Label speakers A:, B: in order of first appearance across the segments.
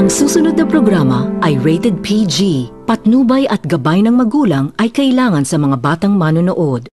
A: Ang susunod na programa ay rated PG. Patnubay at gabay ng magulang ay kailangan sa mga batang manonood.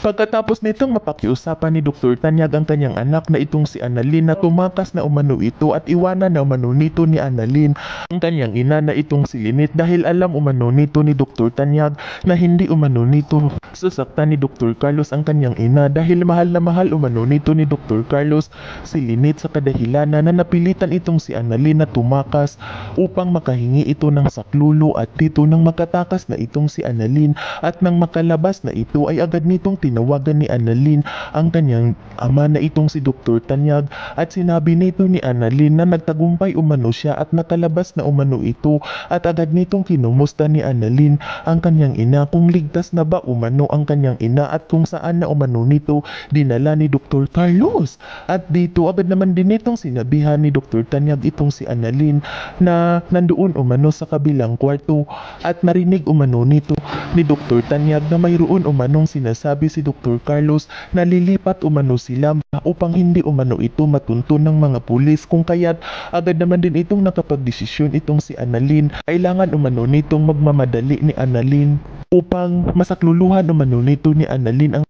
B: Pagkatapos nitong mapakiusapan ni Dr. Tanyag ang kanyang anak na itong si Annalyn na tumakas na umano ito at iwanan na umano nito ni Annalyn ang kanyang ina na itong si Lynette dahil alam umano nito ni Dr. Tanyag na hindi umano nito sasaktan ni Dr. Carlos ang kanyang ina dahil mahal na mahal umano nito ni Dr. Carlos si Lynette sa kadahilanan na napilitan itong si Annalyn na tumakas upang makahingi ito ng saklulo at dito nang makatakas na itong si Annalyn at nang makalabas na ito ay agad nitong tinawagan ni Annalyn ang kanyang ama na itong si Dr. Tanyag at sinabi nito ni Annalyn na nagtagumpay umano siya at nakalabas na umano ito at agad nitong kinumusta ni Annalyn ang kanyang ina kung ligtas na ba umano ang kanyang ina at kung saan na umano nito dinala ni Dr. Carlos. At dito agad naman din itong sinabihan ni Dr. Tanyag itong si Annalyn na nandoon umano sa kabilang kwarto at narinig umano nito ni Dr. Tanyag na mayroon umanong sinasabi si Dr. Carlos na lilipat umano sila upang hindi umano ito matuntun ng mga pulis kung kaya't agad naman din itong nakapagdesisyon itong si Annalyn. Kailangan umano nitong magmamadali ni Annalyn upang masakluluhan umano nito ni Annalyn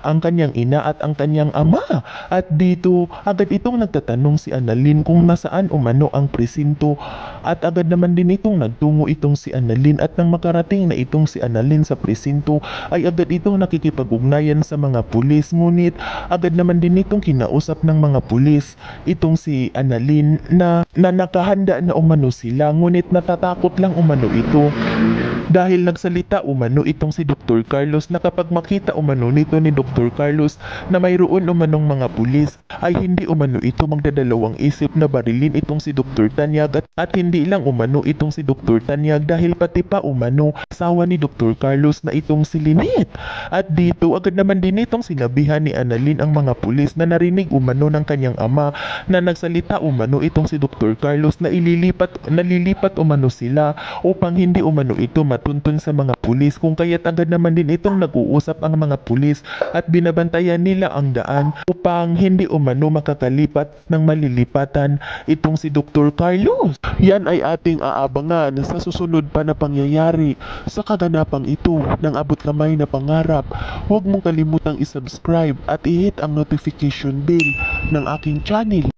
B: ang kanyang ina at ang kanyang ama. At dito agad itong nagtatanong si Annalyn kung nasaan umano ang presinto at agad naman din itong nagtungo itong si Annalyn at nang makarating na itong si Annalyn sa presinto ay agad itong nakikipag-ugnayan sa mga pulis, ngunit agad naman din itong kinausap ng mga pulis itong si Annalyn na nakahanda na umano sila, ngunit natatakot lang umano ito dahil nagsalita umano itong si Dr. Carlos na kapag makita umano nito ni Dr. Carlos na mayroon umanong mga pulis ay hindi umano ito magdadalawang isip na barilin itong si Dr. Tanyag at hindi lang umano itong si Dr. Tanyag dahil pati pa umano asawa ni Dr. Carlos na itong si Lynette. At dito agad naman din itong sinabihan ni Annalyn ang mga pulis na narinig umano ng kanyang ama na nagsalita umano itong si Dr. Carlos na nalilipat umano sila upang hindi umano ito matuntun sa mga pulis kung kaya't agad naman din itong nag-uusap ang mga pulis at binabantayan nila ang daan upang hindi umano makakalipat ng malilipatan itong si Dr. Carlos. Yan ay ating aabangan sa susunod pa na pangyayari sa kaganapang ito ng abot kamay na pangarap. Huwag mong kalimutang isubscribe at i-hit ang notification bell ng aking channel.